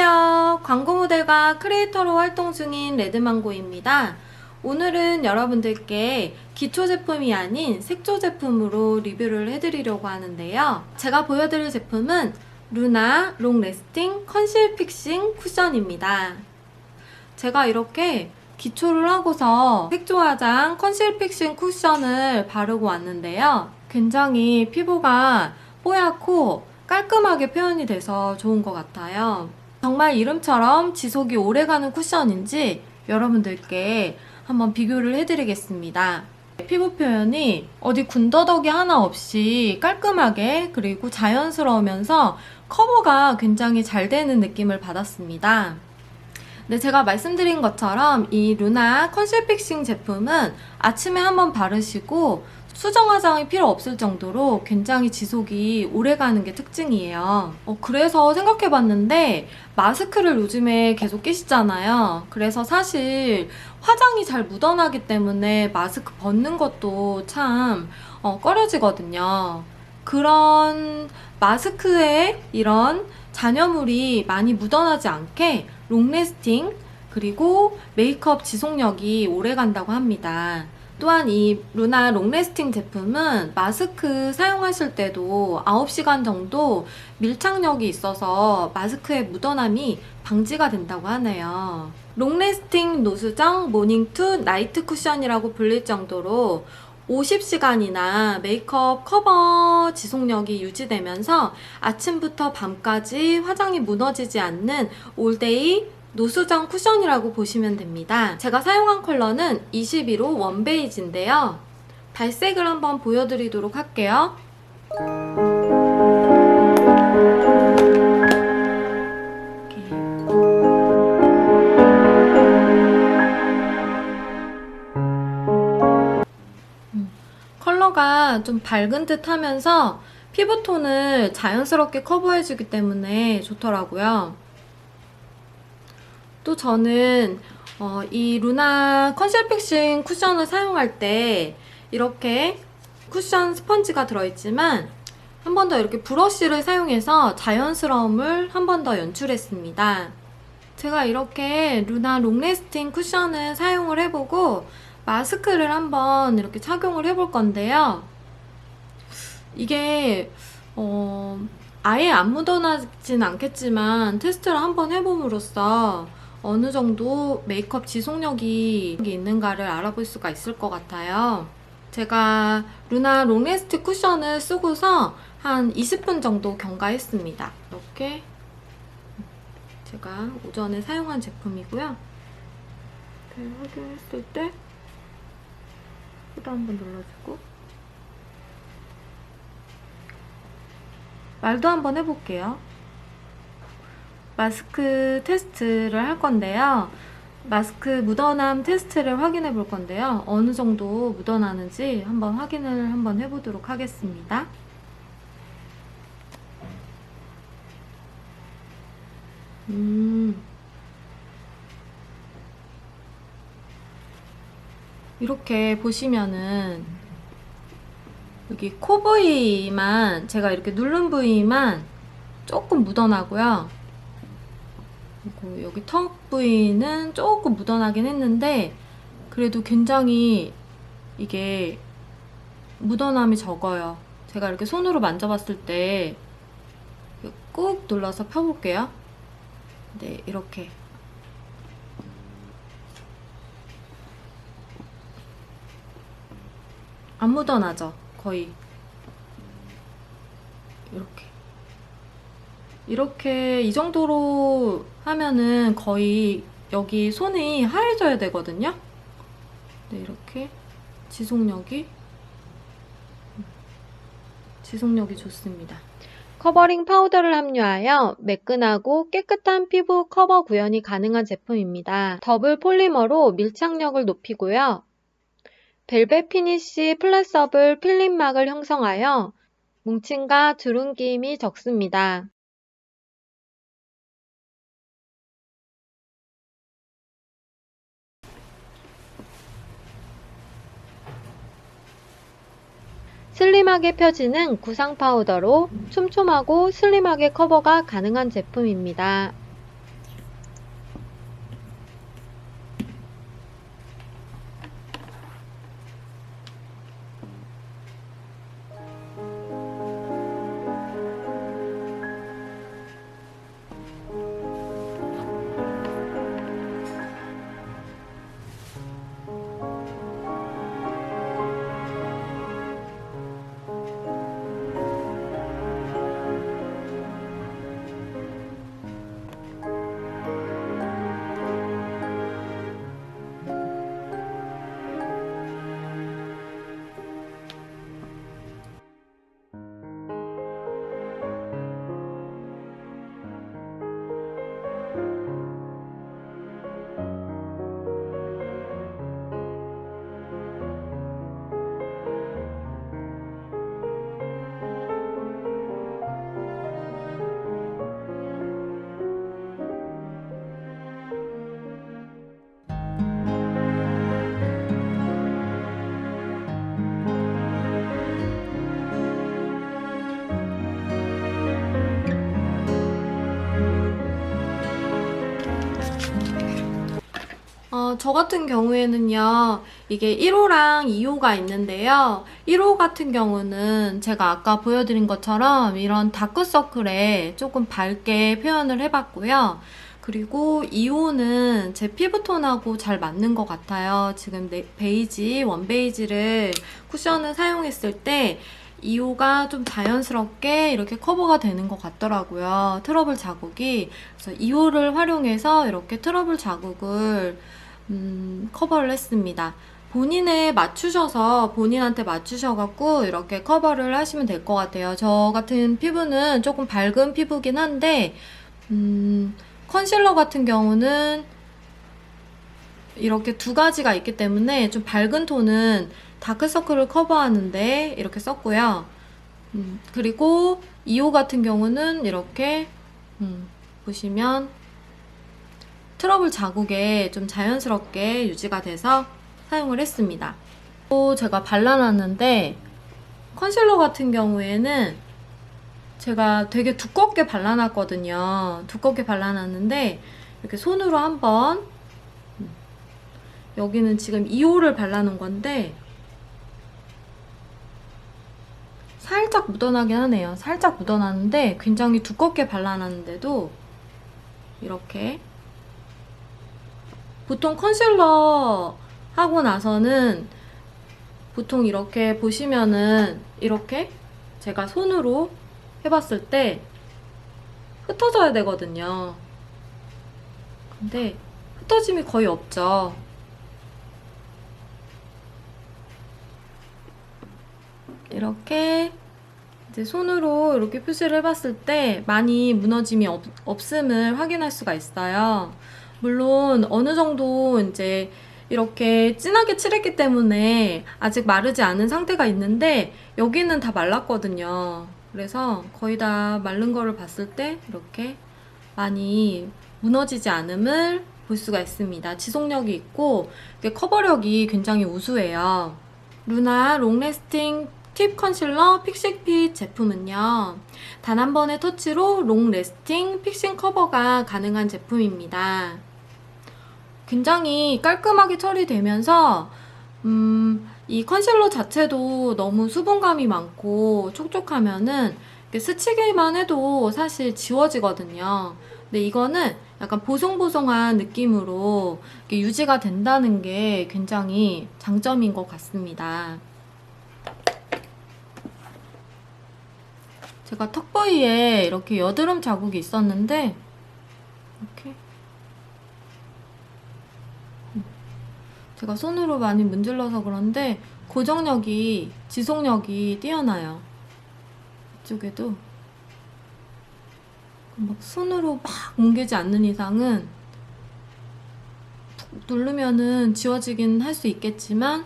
안녕하세요. 광고 모델과 크리에이터로 활동 중인 레드망고입니다. 오늘은 여러분들께 기초 제품이 아닌 색조 제품으로 리뷰를 해드리려고 하는데요. 제가 보여드릴 제품은 루나 롱 레스팅 컨실 픽싱 쿠션입니다. 제가 이렇게 기초를 하고서 색조 화장 컨실 픽싱 쿠션을 바르고 왔는데요. 굉장히 피부가 뽀얗고 깔끔하게 표현이 돼서 좋은 것 같아요. 정말 이름처럼 지속이 오래가는 쿠션인지 여러분들께 한번 비교를 해드리겠습니다. 피부 표현이 어디 군더더기 하나 없이 깔끔하게 그리고 자연스러우면서 커버가 굉장히 잘 되는 느낌을 받았습니다. 네, 제가 말씀드린 것처럼 이 루나 컨실 픽싱 제품은 아침에 한번 바르시고 수정 화장이 필요 없을 정도로 굉장히 지속이 오래가는 게 특징이에요. 그래서 생각해봤는데 마스크를 요즘에 계속 끼시잖아요. 그래서 사실 화장이 잘 묻어나기 때문에 마스크 벗는 것도 참 꺼려지거든요. 그런 마스크에 이런 잔여물이 많이 묻어나지 않게 롱래스팅 그리고 메이크업 지속력이 오래 간다고 합니다. 또한 이 루나 롱래스팅 제품은 마스크 사용하실 때도 9시간 정도 밀착력이 있어서 마스크의 묻어남이 방지가 된다고 하네요. 롱래스팅 노수정 모닝 투 나이트 쿠션이라고 불릴 정도로 50시간이나 메이크업 커버 지속력이 유지되면서 아침부터 밤까지 화장이 무너지지 않는 올데이 노수정 쿠션이라고 보시면 됩니다. 제가 사용한 컬러는 21호 원베이지인데요. 발색을 한번 보여드리도록 할게요. 컬러가 좀 밝은 듯 하면서 피부톤을 자연스럽게 커버해주기 때문에 좋더라고요. 또 저는 이 루나 컨실 픽싱 쿠션을 사용할 때 이렇게 쿠션 스펀지가 들어있지만 한 번 더 이렇게 브러쉬를 사용해서 자연스러움을 한 번 더 연출했습니다. 제가 이렇게 루나 롱래스팅 쿠션을 사용을 해보고 마스크를 한번 이렇게 착용을 해볼 건데요. 이게 아예 안 묻어나진 않겠지만 테스트를 한번 해봄으로써 어느 정도 메이크업 지속력이 있는가를 알아볼 수가 있을 것 같아요. 제가 루나 롱래스트 쿠션을 쓰고서 한 20분 정도 경과했습니다. 이렇게 제가 오전에 사용한 제품이고요. 확인했을 때 후드 한번 눌러주고 말도 한번 해볼게요. 마스크 테스트를 할 건데요. 마스크 묻어남 테스트를 확인해 볼 건데요. 어느 정도 묻어나는지 한번 확인을 한번 해보도록 하겠습니다. 이렇게 보시면은 여기 코 부위만 제가 이렇게 누른 부위만 조금 묻어나고요. 그리고 여기 턱 부위는 조금 묻어나긴 했는데 그래도 굉장히 이게 묻어남이 적어요. 제가 이렇게 손으로 만져봤을 때 꾹 눌러서 펴볼게요. 네, 이렇게 안 묻어나죠? 거의 이렇게 이 정도로 하면은 거의 여기 손이 하얘져야 되거든요. 네, 이렇게 지속력이 좋습니다. 커버링 파우더를 함유하여 매끈하고 깨끗한 피부 커버 구현이 가능한 제품입니다. 더블 폴리머로 밀착력을 높이고요. 벨벳 피니쉬 플랫서블 필름막을 형성하여 뭉침과 주름김이 적습니다. 슬림하게 펴지는 구상 파우더로 촘촘하고 슬림하게 커버가 가능한 제품입니다. 저 같은 경우에는요, 이게 1호랑 2호가 있는데요. 1호 같은 경우는 제가 아까 보여드린 것처럼 이런 다크서클에 조금 밝게 표현을 해봤고요. 그리고 2호는 제 피부톤하고 잘 맞는 것 같아요. 지금 베이지, 원베이지를 쿠션을 사용했을 때 2호가 좀 자연스럽게 이렇게 커버가 되는 것 같더라고요. 트러블 자국이. 그래서 2호를 활용해서 이렇게 트러블 자국을 커버를 했습니다. 본인한테 맞추셔갖고 이렇게 커버를 하시면 될 것 같아요. 저 같은 피부는 조금 밝은 피부긴 한데, 컨실러 같은 경우는 이렇게 두 가지가 있기 때문에 좀 밝은 톤은 다크서클을 커버하는데 이렇게 썼고요. 그리고 2호 같은 경우는 이렇게 보시면 트러블 자국에 좀 자연스럽게 유지가 돼서 사용을 했습니다. 또 제가 발라놨는데 컨실러 같은 경우에는 제가 되게 두껍게 발라놨거든요. 두껍게 발라놨는데 이렇게 손으로 한번, 여기는 지금 2호를 발라놓은 건데 살짝 묻어나긴 하네요. 살짝 묻어나는데 굉장히 두껍게 발라놨는데도 이렇게, 보통 컨실러 하고 나서는 보통 이렇게 보시면은 이렇게 제가 손으로 해봤을 때 흩어져야 되거든요. 근데 흩어짐이 거의 없죠. 이렇게 이제 손으로 이렇게 표시를 해봤을 때 많이 무너짐이 없음을 확인할 수가 있어요. 물론 어느 정도 이제 이렇게 진하게 칠했기 때문에 아직 마르지 않은 상태가 있는데 여기는 다 말랐거든요. 그래서 거의 다 마른 거를 봤을 때 이렇게 많이 무너지지 않음을 볼 수가 있습니다. 지속력이 있고 커버력이 굉장히 우수해요. 루나 롱래스팅 팁 컨실러 픽싱핏 제품은요, 단 한 번의 터치로 롱래스팅 픽싱 커버가 가능한 제품입니다. 굉장히 깔끔하게 처리되면서 이 컨실러 자체도 너무 수분감이 많고 촉촉하면은 스치기만 해도 사실 지워지거든요. 근데 이거는 약간 보송보송한 느낌으로 유지가 된다는 게 굉장히 장점인 것 같습니다. 제가 턱 부위에 이렇게 여드름 자국이 있었는데 이렇게 제가 손으로 많이 문질러서 그런데 고정력이, 지속력이 뛰어나요. 이쪽에도 막 손으로 막 뭉개지 않는 이상은 툭 누르면은 지워지긴 할 수 있겠지만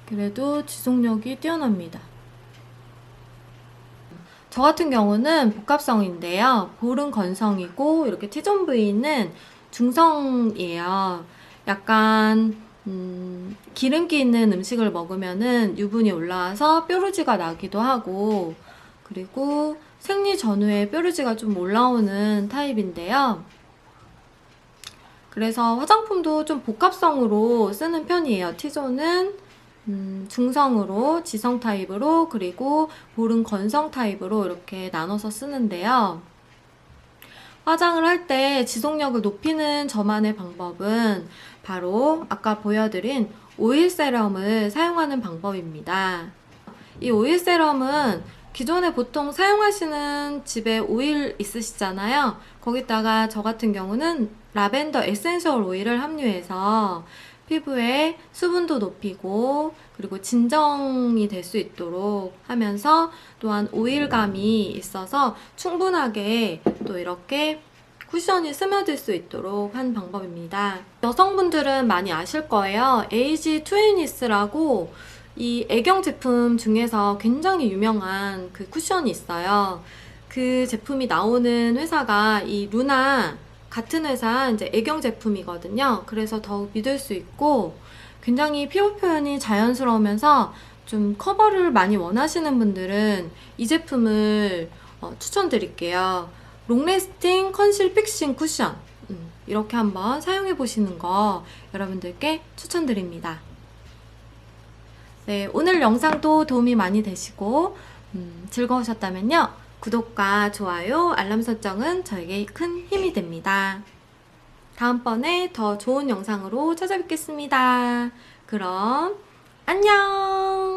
그래도 지속력이 뛰어납니다. 저 같은 경우는 복합성인데요. 볼은 건성이고 이렇게 T존 부위는 중성이에요. 약간 기름기 있는 음식을 먹으면은 유분이 올라와서 뾰루지가 나기도 하고, 그리고 생리 전후에 뾰루지가 좀 올라오는 타입인데요. 그래서 화장품도 좀 복합성으로 쓰는 편이에요. T존은 중성으로, 지성 타입으로, 그리고 볼은 건성 타입으로 이렇게 나눠서 쓰는데요. 화장을 할 때 지속력을 높이는 저만의 방법은 바로 아까 보여드린 오일 세럼을 사용하는 방법입니다. 이 오일 세럼은 기존에 보통 사용하시는 집에 오일 있으시잖아요. 거기다가 저 같은 경우는 라벤더 에센셜 오일을 함유해서 피부에 수분도 높이고 그리고 진정이 될 수 있도록 하면서 또한 오일감이 있어서 충분하게 또 이렇게 쿠션이 스며들 수 있도록 한 방법입니다. 여성분들은 많이 아실 거예요. 에이지 트윈니스라고 이 애경 제품 중에서 굉장히 유명한 그 쿠션이 있어요. 그 제품이 나오는 회사가 이 루나 같은 회사 이제 애경 제품이거든요. 그래서 더욱 믿을 수 있고 굉장히 피부 표현이 자연스러우면서 좀 커버를 많이 원하시는 분들은 이 제품을 추천드릴게요. 롱래스팅 컨실 픽싱 쿠션. 이렇게 한번 사용해 보시는 거 여러분들께 추천드립니다. 네, 오늘 영상도 도움이 많이 되시고 즐거우셨다면요. 구독과 좋아요, 알람 설정은 저에게 큰 힘이 됩니다. 다음번에 더 좋은 영상으로 찾아뵙겠습니다. 그럼 안녕!